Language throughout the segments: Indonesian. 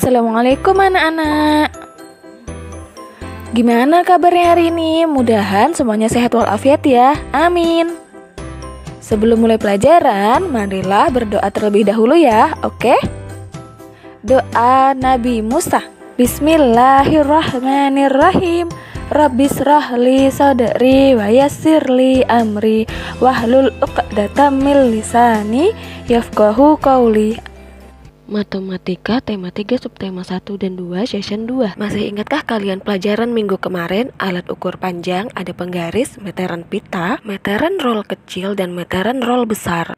Assalamualaikum anak-anak. Gimana kabarnya hari ini? Mudahan semuanya sehat walafiat ya. Amin. Sebelum mulai pelajaran, marilah berdoa terlebih dahulu ya, oke? Doa Nabi Musa. Bismillahirrahmanirrahim. Rabbishrahli sadri wa yassirli amri wahlul 'uqdatam min lisani yafqahu qauli. Matematika tema 3 subtema 1 dan 2 session 2. Masih ingatkah kalian pelajaran minggu kemarin? Alat ukur panjang, ada penggaris, meteran pita, meteran roll kecil, dan meteran roll besar.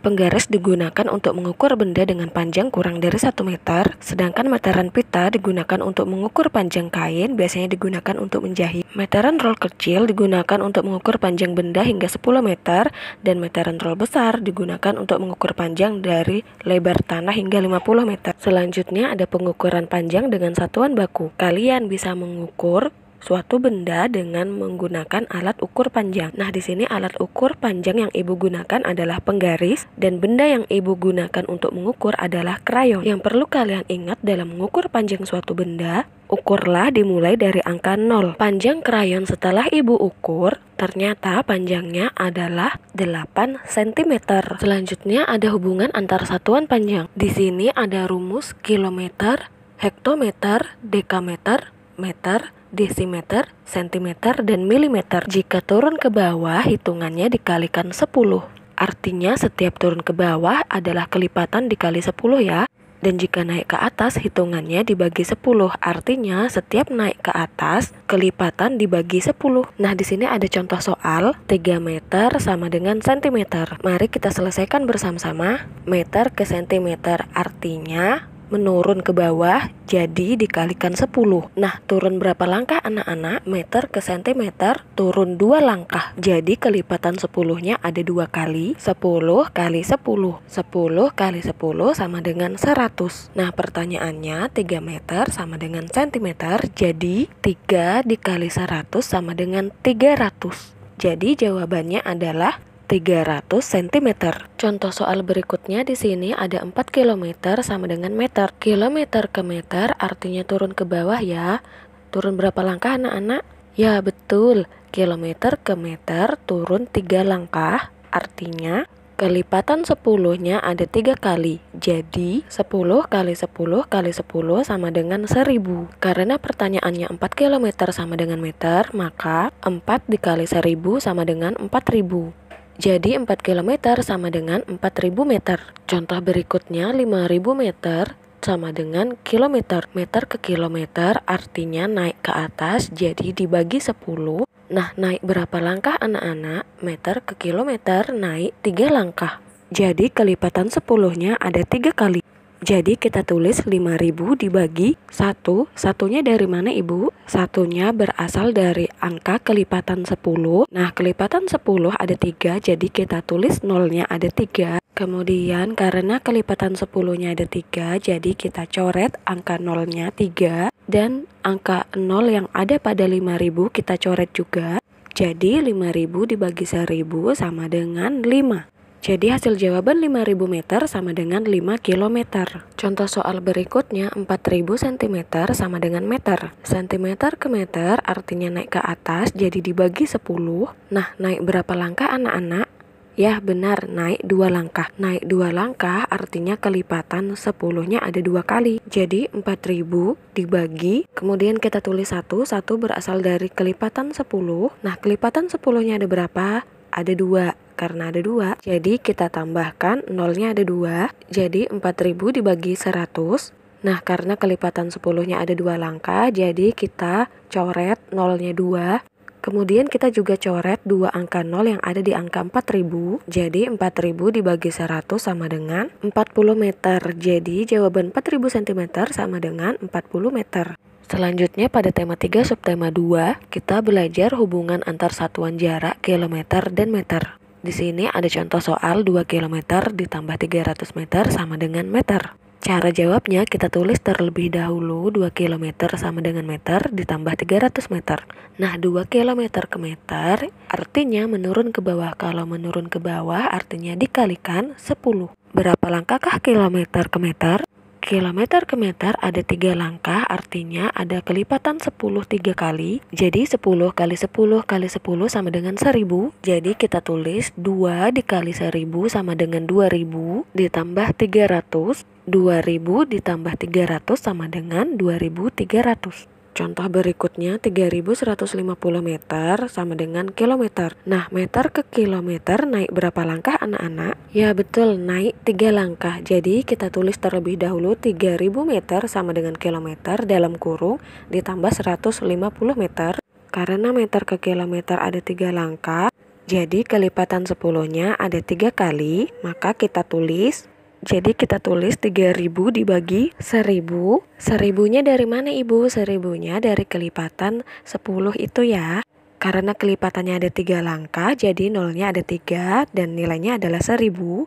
Penggaris digunakan untuk mengukur benda dengan panjang kurang dari 1 meter, sedangkan meteran pita digunakan untuk mengukur panjang kain, biasanya digunakan untuk menjahit. Meteran roll kecil digunakan untuk mengukur panjang benda hingga 10 meter, dan meteran roll besar digunakan untuk mengukur panjang dari lebar tanah hingga 50 meter. Selanjutnya ada pengukuran panjang dengan satuan baku. Kalian bisa mengukur suatu benda dengan menggunakan alat ukur panjang. Nah, di sini alat ukur panjang yang ibu gunakan adalah penggaris, dan benda yang ibu gunakan untuk mengukur adalah krayon. Yang perlu kalian ingat dalam mengukur panjang suatu benda, ukurlah dimulai dari angka 0. Panjang krayon setelah ibu ukur ternyata panjangnya adalah 8 cm. Selanjutnya ada hubungan antar satuan panjang. Di sini ada rumus kilometer, hektometer, dekameter, meter, desimeter, sentimeter, dan milimeter. Jika turun ke bawah, hitungannya dikalikan 10. Artinya setiap turun ke bawah adalah kelipatan dikali 10 ya. Dan jika naik ke atas, hitungannya dibagi 10. Artinya setiap naik ke atas, kelipatan dibagi 10. Nah, di sini ada contoh soal 3 meter sama dengan sentimeter. Mari kita selesaikan bersama-sama. Meter ke sentimeter artinya menurun ke bawah, jadi dikalikan 10. Nah, turun berapa langkah anak-anak? Meter ke sentimeter turun 2 langkah. Jadi kelipatan 10-nya ada 2 kali. 10 kali 10. 10 kali 10 sama dengan 100. Nah, pertanyaannya 3 meter sama dengan sentimeter. Jadi 3 dikali 100 sama dengan 300. Jadi jawabannya adalah 300 cm. Contoh soal berikutnya di sini ada 4 km sama dengan meter. Kilometer ke meter artinya turun ke bawah ya. Turun berapa langkah anak-anak? Ya betul, kilometer ke meter turun 3 langkah. Artinya kelipatan 10-nya ada 3 kali. Jadi 10 kali 10 kali 10 sama dengan 1000. Karena pertanyaannya 4 km sama dengan meter, maka 4 dikali 1000 sama dengan 4000. Jadi 4 km sama dengan 4000 meter. Contoh berikutnya 5000 meter sama dengan kilometer. Meter ke kilometer artinya naik ke atas, jadi dibagi 10. Nah, naik berapa langkah anak-anak? Meter ke kilometer naik 3 langkah. Jadi kelipatan 10-nya ada 3 kali. Jadi kita tulis 5000 dibagi 1. Satunya dari mana ibu? Satunya berasal dari angka kelipatan 10. Nah, kelipatan 10 ada 3, jadi kita tulis nolnya ada 3. Kemudian karena kelipatan 10-nya ada 3, jadi kita coret angka nolnya 3. Dan angka 0 yang ada pada 5000 kita coret juga. Jadi 5000 dibagi 1000 sama dengan 5. Jadi hasil jawaban 5000 meter sama dengan 5 km. Contoh soal berikutnya 4000 cm sama dengan meter. Sentimeter ke meter artinya naik ke atas, jadi dibagi 10. Nah, naik berapa langkah anak-anak? Ya benar, naik 2 langkah. Naik 2 langkah artinya kelipatan 10-nya ada 2 kali. Jadi 4000 dibagi, kemudian kita tulis 1. 1 berasal dari kelipatan 10. Nah, kelipatan 10-nya ada berapa? Ada 2. Karena ada 2, jadi kita tambahkan nolnya ada 2. Jadi 4000 dibagi 100. Nah, karena kelipatan 10-nya ada 2 langkah, jadi kita coret nolnya 2. Kemudian kita juga coret 2 angka 0 yang ada di angka 4000. Jadi 4000 dibagi 100 sama dengan 40 meter. Jadi jawaban 4000 cm sama dengan 40 meter. Selanjutnya pada tema 3 subtema 2, kita belajar hubungan antar satuan jarak kilometer dan meter. Di sini ada contoh soal 2 km ditambah 300 meter sama dengan meter. Cara jawabnya kita tulis terlebih dahulu 2 km sama dengan meter ditambah 300 meter. Nah, 2 km ke meter artinya menurun ke bawah. Kalau menurun ke bawah artinya dikalikan 10. Berapa langkahkah kilometer ke meter? Kilometer ke meter ada 3 langkah, artinya ada kelipatan 10 3 kali. Jadi 10 kali 10 kali 10 sama dengan 1000. Jadi kita tulis 2 dikali 1000 sama dengan 2000 ditambah 300. 2000 ditambah 300 sama dengan 2300. Contoh berikutnya 3150 meter sama dengan kilometer. Nah, meter ke kilometer naik berapa langkah anak-anak? Ya betul, naik 3 langkah. Jadi kita tulis terlebih dahulu 3000 meter sama dengan kilometer dalam kurung ditambah 150 meter. Karena meter ke kilometer ada 3 langkah, jadi kelipatan 10-nya ada 3 kali, maka kita tulis 3000 dibagi 1000. 1000-nya dari mana Ibu? 1000-nya dari kelipatan 10 itu ya. Karena kelipatannya ada 3 langkah, jadi nolnya ada 3 dan nilainya adalah 1000.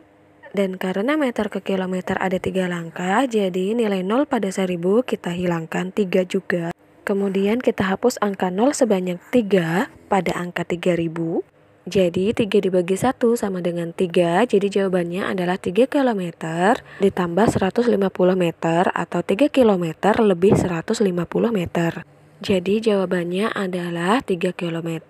Dan karena meter ke kilometer ada 3 langkah, jadi nilai 0 pada 1000 kita hilangkan 3 juga. Kemudian kita hapus angka 0 sebanyak 3 pada angka 3000. Jadi 3 dibagi 1 sama dengan 3, jadi jawabannya adalah 3 km ditambah 150 meter atau 3 km lebih 150 meter. Jadi jawabannya adalah 3 km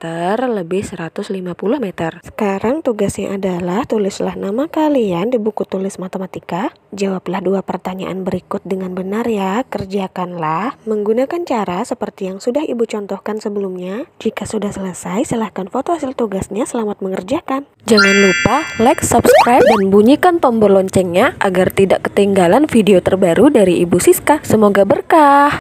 lebih 150 meter. Sekarang tugasnya adalah tulislah nama kalian di buku tulis matematika. Jawablah 2 pertanyaan berikut dengan benar ya. Kerjakanlah menggunakan cara seperti yang sudah Ibu contohkan sebelumnya. Jika sudah selesai, silahkan foto hasil tugasnya. Selamat mengerjakan. Jangan lupa like, subscribe, dan bunyikan tombol loncengnya agar tidak ketinggalan video terbaru dari Ibu Siska. Semoga berkah.